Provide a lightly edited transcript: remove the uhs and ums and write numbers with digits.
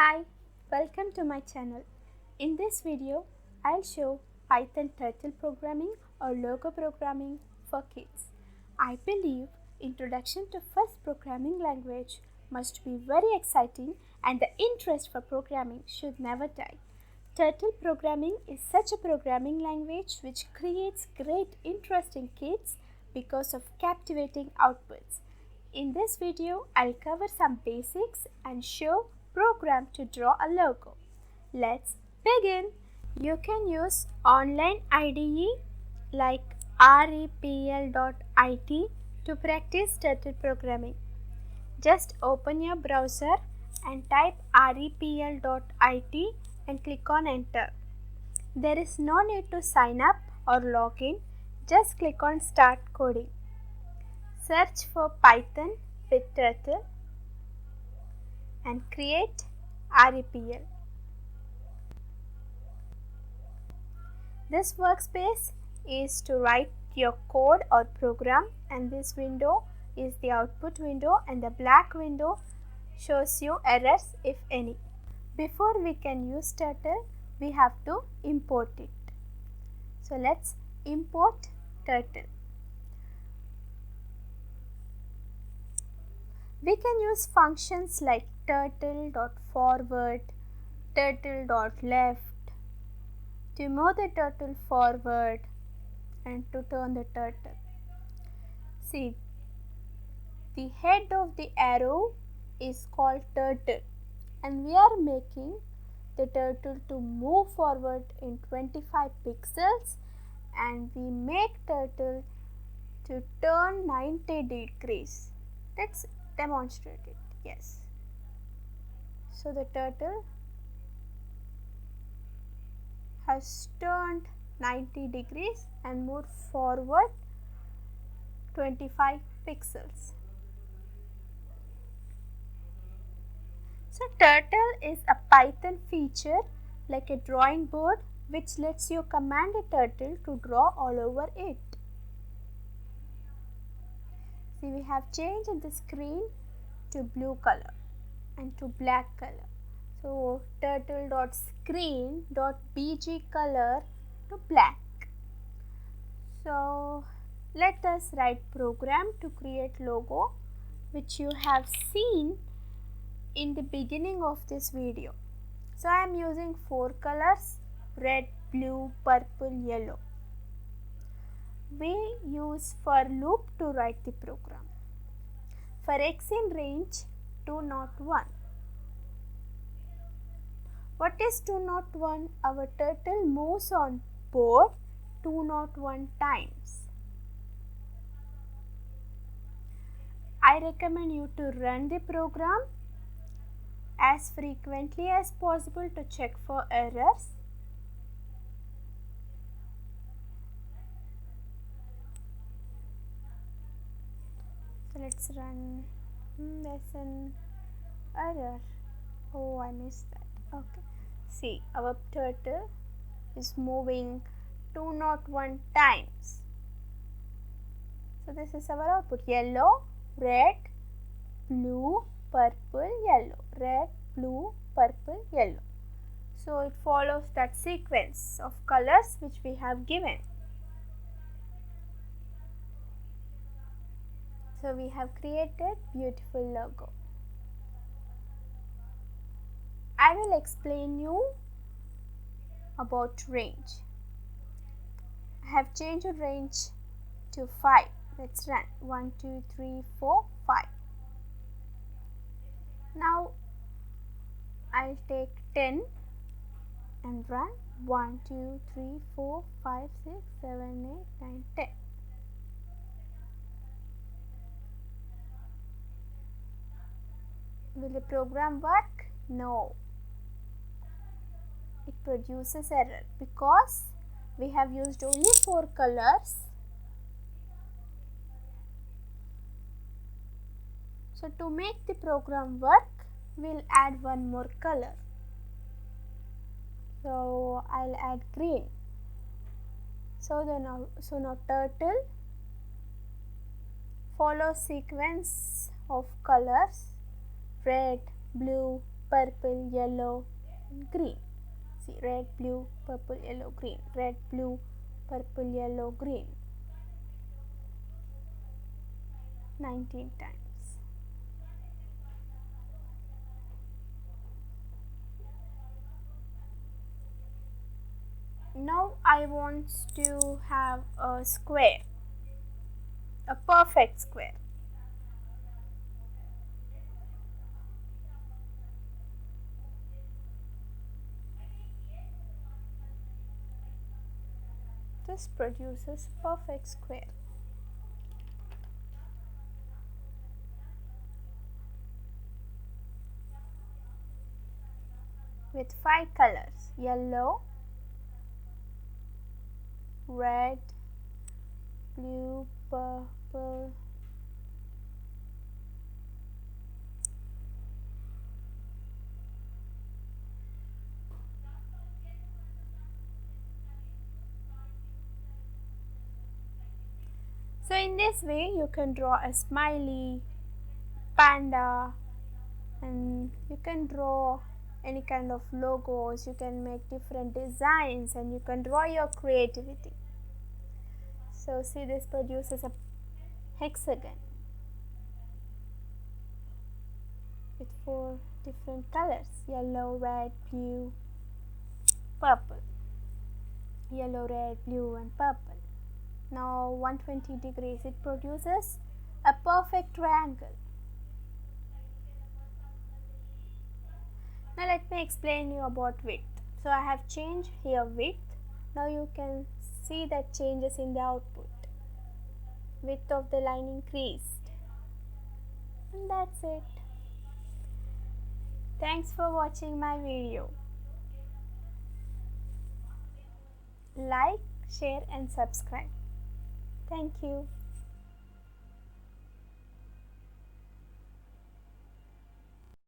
Hi, welcome to my channel. In this video, I'll show Python turtle programming or logo programming for kids. I believe introduction to first programming language must be very exciting and the interest for programming should never die. Turtle programming is such a programming language which creates great interest in kids because of captivating outputs. In this video, I'll cover some basics and show program to draw a logo. Let's begin. You can use online IDE like repl.it to practice turtle programming. Just open your browser and type repl.it and click on enter. There is no need to sign up or log in. Just click on start coding. Search for Python with turtle and create REPL. This workspace is to write your code or program, and this window is the output window, and the black window shows you errors if any. Before we can use turtle, we have to import it. So let's import turtle. We can use functions like turtle.forward, turtle.left to move the turtle forward and to turn the turtle. See, the head of the arrow is called turtle, and we are making the turtle to move forward in 25 pixels, and we make turtle to turn 90 degrees. Let's demonstrate it. Yes. So the turtle has turned 90 degrees and moved forward 25 pixels. So turtle is a Python feature like a drawing board which lets you command a turtle to draw all over it. See, we have changed the screen to blue color and to black color. So turtle.screen.bg color to black. So let us write program to create logo which you have seen in the beginning of this video. So I am using 4 colors: red, blue, purple, yellow. We use for loop to write the program. For x in range 201. What is 201? Our turtle moves on board 201 times. I recommend you to run the program as frequently as possible to check for errors. So let's run. There's an error. Oh, I missed that. Okay. See, our turtle is moving 201 times. So this is our output: yellow, red, blue, purple, yellow, red, blue, purple, yellow. So it follows that sequence of colors which we have given. So we have created beautiful logo. I will explain you about range. I have changed the range to 5. Let's run. 1, 2, 3, 4, 5. Now I'll take 10 and run. 1, 2, 3, 4, 5, 6, 7, 8, 9, 10. Will the program work? No. It produces error because we have used only 4 colors. So to make the program work, we'll add one more color. So I'll add green. So now turtle follows sequence of colors: red, blue, purple, yellow, and green. See, red, blue, purple, yellow, green. Red, blue, purple, yellow, green. 19 times. Now I want to have a square, a perfect square. This produces perfect square. With 5 colors: yellow, red, blue, purple, so in this way you can draw a smiley, panda, and you can draw any kind of logos, you can make different designs, and you can draw your creativity. So see, this produces a hexagon with 4 different colors: yellow, red, blue, purple. Yellow, red, blue, and purple. Now 120 degrees, it produces a perfect triangle. Now let me explain you about width. So I have changed here width. Now you can see that changes in the output. Width of the line increased. And that's it. Thanks for watching my video. Like, share and subscribe. Thank you.